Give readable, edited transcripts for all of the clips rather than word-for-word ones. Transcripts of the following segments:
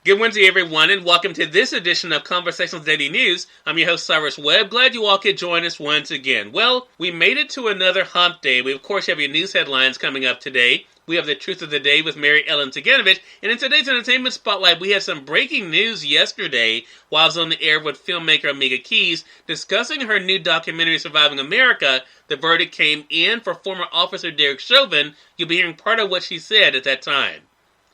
Good Wednesday, everyone, and welcome to this edition of Conversations Daily News. I'm your host, Cyrus Webb. Glad you all could join us once again. Well, we made it to another hump day. We, of course, have your news headlines coming up today. We have the truth of the day with Mary Ellen Ciganovich. And in today's entertainment spotlight, we had some breaking news yesterday while I was on the air with filmmaker Omegia Keeys discussing her new documentary, Surviving America. The verdict came in for former officer Derek Chauvin. You'll be hearing part of what she said at that time.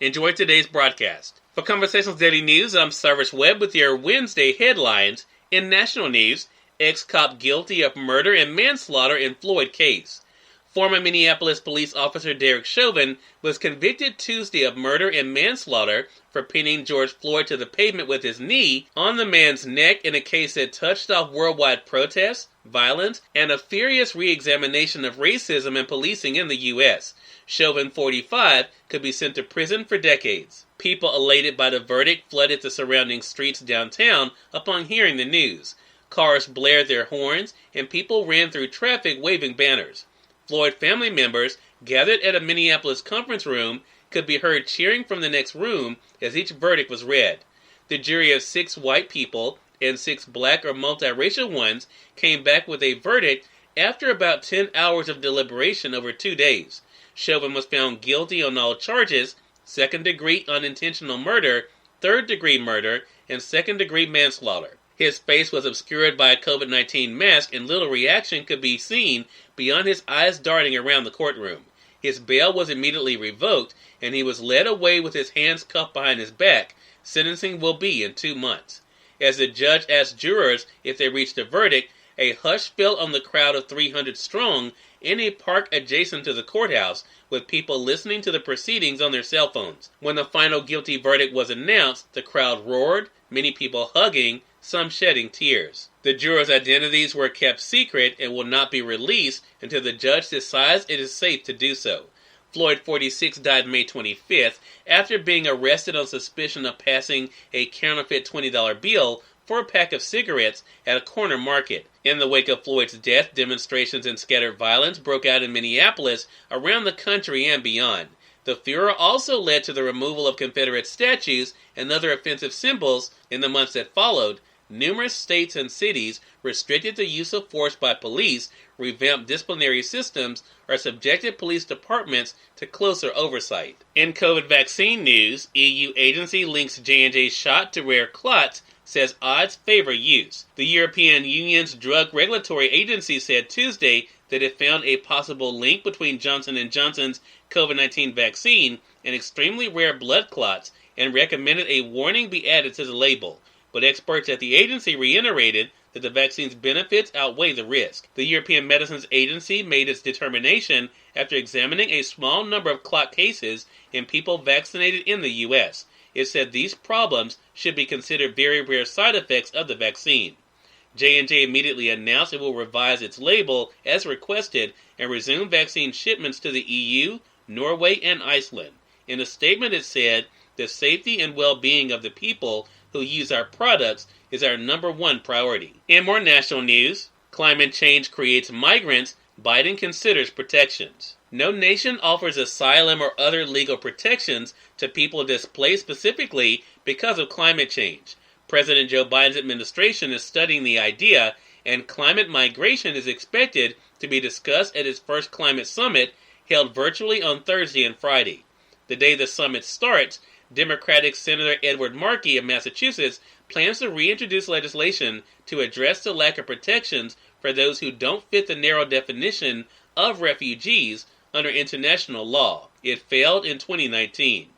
Enjoy today's broadcast. For Conversations Daily News, I'm Cyrus Webb with your Wednesday headlines. In national news, ex-cop guilty of murder and manslaughter in Floyd case. Former Minneapolis police officer Derek Chauvin was convicted Tuesday of murder and manslaughter for pinning George Floyd to the pavement with his knee on the man's neck in a case that touched off worldwide protests, violence, and a furious re-examination of racism and policing in the U.S. Chauvin, 45, could be sent to prison for decades. People elated by the verdict flooded the surrounding streets downtown upon hearing the news. Cars blared their horns, and people ran through traffic waving banners. Floyd family members gathered at a Minneapolis conference room could be heard cheering from the next room as each verdict was read. The jury of 6 white people and 6 black or multiracial ones came back with a verdict after about 10 hours of deliberation over 2 days. Chauvin was found guilty on all charges: second-degree unintentional murder, third-degree murder, and second-degree manslaughter. His face was obscured by a COVID-19 mask, and little reaction could be seen beyond his eyes darting around the courtroom. His bail was immediately revoked, and he was led away with his hands cuffed behind his back. Sentencing will be in 2 months. As the judge asked jurors if they reached a verdict, a hush fell on the crowd of 300 strong in a park adjacent to the courthouse, with people listening to the proceedings on their cell phones. When the final guilty verdict was announced, the crowd roared, many people hugging, some shedding tears. The jurors' identities were kept secret and will not be released until the judge decides it is safe to do so. Floyd, 46, died May 25th after being arrested on suspicion of passing a counterfeit $20 bill for a pack of cigarettes at a corner market. In the wake of Floyd's death, demonstrations and scattered violence broke out in Minneapolis, around the country, and beyond. The furor also led to the removal of Confederate statues and other offensive symbols in the months that followed. Numerous states and cities restricted the use of force by police, revamped disciplinary systems, or subjected police departments to closer oversight. In COVID vaccine news, EU agency links J&J shot to rare clots, says odds favor use. The European Union's Drug Regulatory Agency said Tuesday that it found a possible link between Johnson & Johnson's COVID-19 vaccine and extremely rare blood clots and recommended a warning be added to the label. But experts at the agency reiterated that the vaccine's benefits outweigh the risk. The European Medicines Agency made its determination after examining a small number of clot cases in people vaccinated in the U.S. It said these problems should be considered very rare side effects of the vaccine. J&J immediately announced it will revise its label as requested and resume vaccine shipments to the EU, Norway, and Iceland. In a statement it said, "The safety and well-being of the people who use our products is our number one priority." In more national news, climate change creates migrants, Biden considers protections. No nation offers asylum or other legal protections to people displaced specifically because of climate change. President Joe Biden's administration is studying the idea, and climate migration is expected to be discussed at its first climate summit held virtually on Thursday and Friday. The day the summit starts, Democratic Senator Edward Markey of Massachusetts plans to reintroduce legislation to address the lack of protections for those who don't fit the narrow definition of refugees under international law. It failed in 2019.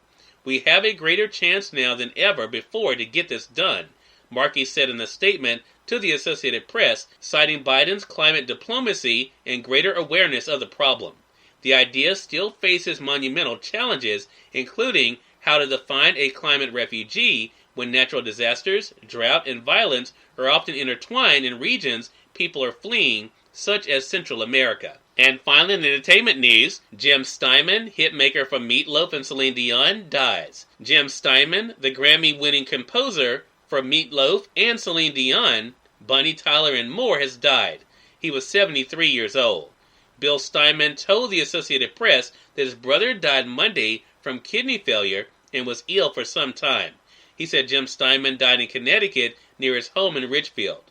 "We have a greater chance now than ever before to get this done," Markey said in a statement to the Associated Press, citing Biden's climate diplomacy and greater awareness of the problem. The idea still faces monumental challenges, including how to define a climate refugee when natural disasters, drought, and violence are often intertwined in regions people are fleeing, such as Central America. And finally, in entertainment news, Jim Steinman, hitmaker from Meat Loaf and Celine Dion, dies. Jim Steinman, the Grammy-winning composer for Meat Loaf and Celine Dion, Bonnie Tyler, and more, has died. He was 73 years old. Bill Steinman told the Associated Press that his brother died Monday from kidney failure and was ill for some time. He said Jim Steinman died in Connecticut near his home in Richfield.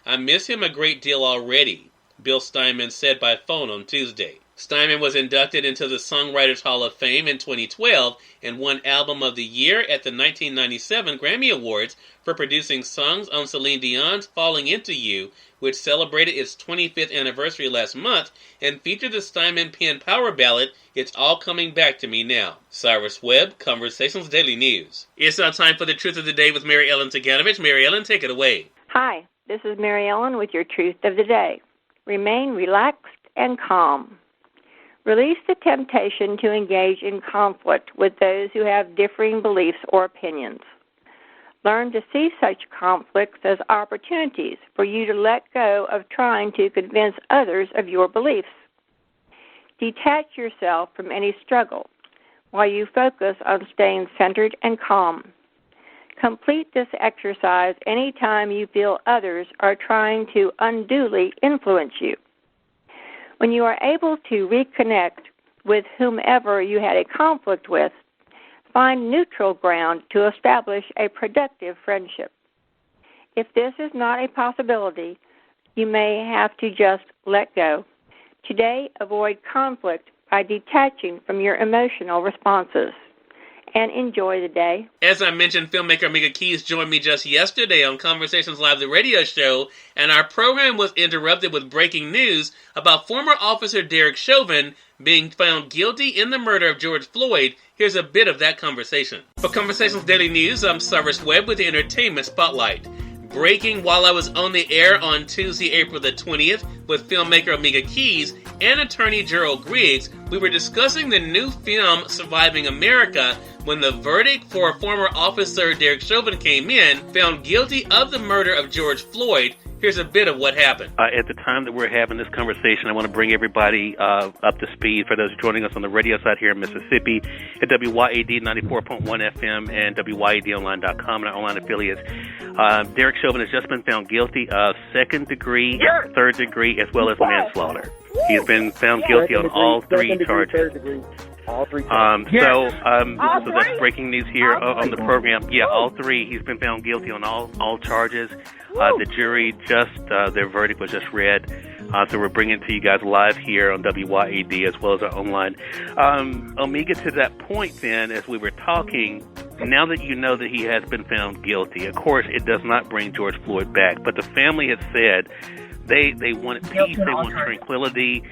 I miss him a great deal already, Bill Steinman said by phone on Tuesday. Steinman was inducted into the Songwriters Hall of Fame in 2012 and won Album of the Year at the 1997 Grammy Awards for producing songs on Celine Dion's Falling Into You, which celebrated its 25th anniversary last month and featured the Steinman-penned power ballad, It's All Coming Back to Me Now. Cyrus Webb, Conversations Daily News. It's now time for the Truth of the Day with Mary Ellen Ciganovich. Mary Ellen, take it away. Hi, this is Mary Ellen with your Truth of the Day. Remain relaxed and calm. Release the temptation to engage in conflict with those who have differing beliefs or opinions. Learn to see such conflicts as opportunities for you to let go of trying to convince others of your beliefs. Detach yourself from any struggle while you focus on staying centered and calm. Complete this exercise anytime you feel others are trying to unduly influence you. When you are able to reconnect with whomever you had a conflict with, find neutral ground to establish a productive friendship. If this is not a possibility, you may have to just let go. Today, avoid conflict by detaching from your emotional responses. And enjoy the day. As I mentioned, filmmaker Omegia Keeys joined me just yesterday on Conversations Live, the radio show, and our program was interrupted with breaking news about former officer Derek Chauvin being found guilty in the murder of George Floyd. Here's a bit of that conversation. For Conversations Daily News, I'm Cyrus Webb with the Entertainment Spotlight. Breaking while I was on the air on Tuesday, April the 20th, with filmmaker Omegia Keeys and Attorney Gerald Griggs, we were discussing the new film Surviving America when the verdict for former officer Derek Chauvin came in, found guilty of the murder of George Floyd. Here's a bit of what happened. At the time that we're having this conversation, I want to bring everybody up to speed for those joining us on the radio side here in Mississippi at WYAD 94.1 FM and WYADonline.com and our online affiliates. Derek Chauvin has just been found guilty of second degree, third degree, as well as manslaughter. He has been found guilty on all three charges. All three charges. So that's breaking news here on the program. Yeah, all three. He's been found guilty on all charges. The jury their verdict was just read. So we're bringing it to you guys live here on WYAD as well as our online. Omegia, to that point then, as we were talking, now that you know that he has been found guilty, of course, it does not bring George Floyd back. But the family has said they wanted peace, they want tranquility,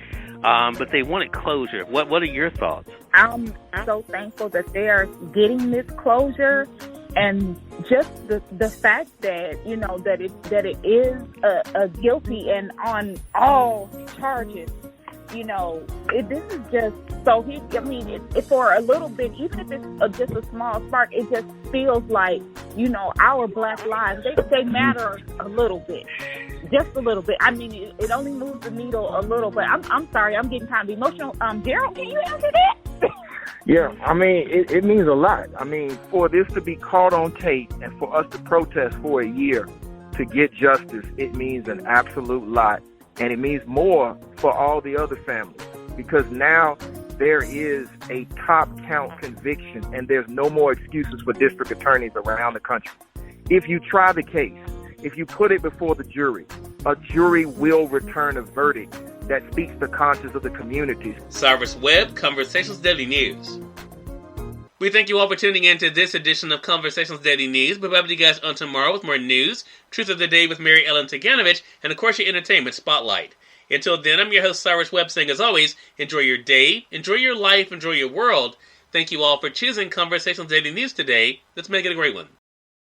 but they wanted closure. What are your thoughts? I'm so thankful that they are getting this closure, and just the fact that that it is a guilty and on all charges. This is just so for a little bit, even if it's just a small spark, it just feels like our Black lives they matter a little bit. Just a little bit. I mean, it only moves the needle a little, but I'm sorry, I'm getting kind of emotional. Gerald, can you answer that? Yeah, I mean, it means a lot. I mean, for this to be caught on tape and for us to protest for a year to get justice, it means an absolute lot. And it means more for all the other families, because now there is a top count conviction and there's no more excuses for district attorneys around the country. If you try the case, if you put it before the jury, a jury will return a verdict that speaks the conscience of the communities. Cyrus Webb, Conversations Daily News. We thank you all for tuning in to this edition of Conversations Daily News. We'll be back with you guys on tomorrow with more news, Truth of the Day with Mary Ellen Ciganovich, and of course your Entertainment Spotlight. Until then, I'm your host Cyrus Webb saying as always, enjoy your day, enjoy your life, enjoy your world. Thank you all for choosing Conversations Daily News today. Let's make it a great one.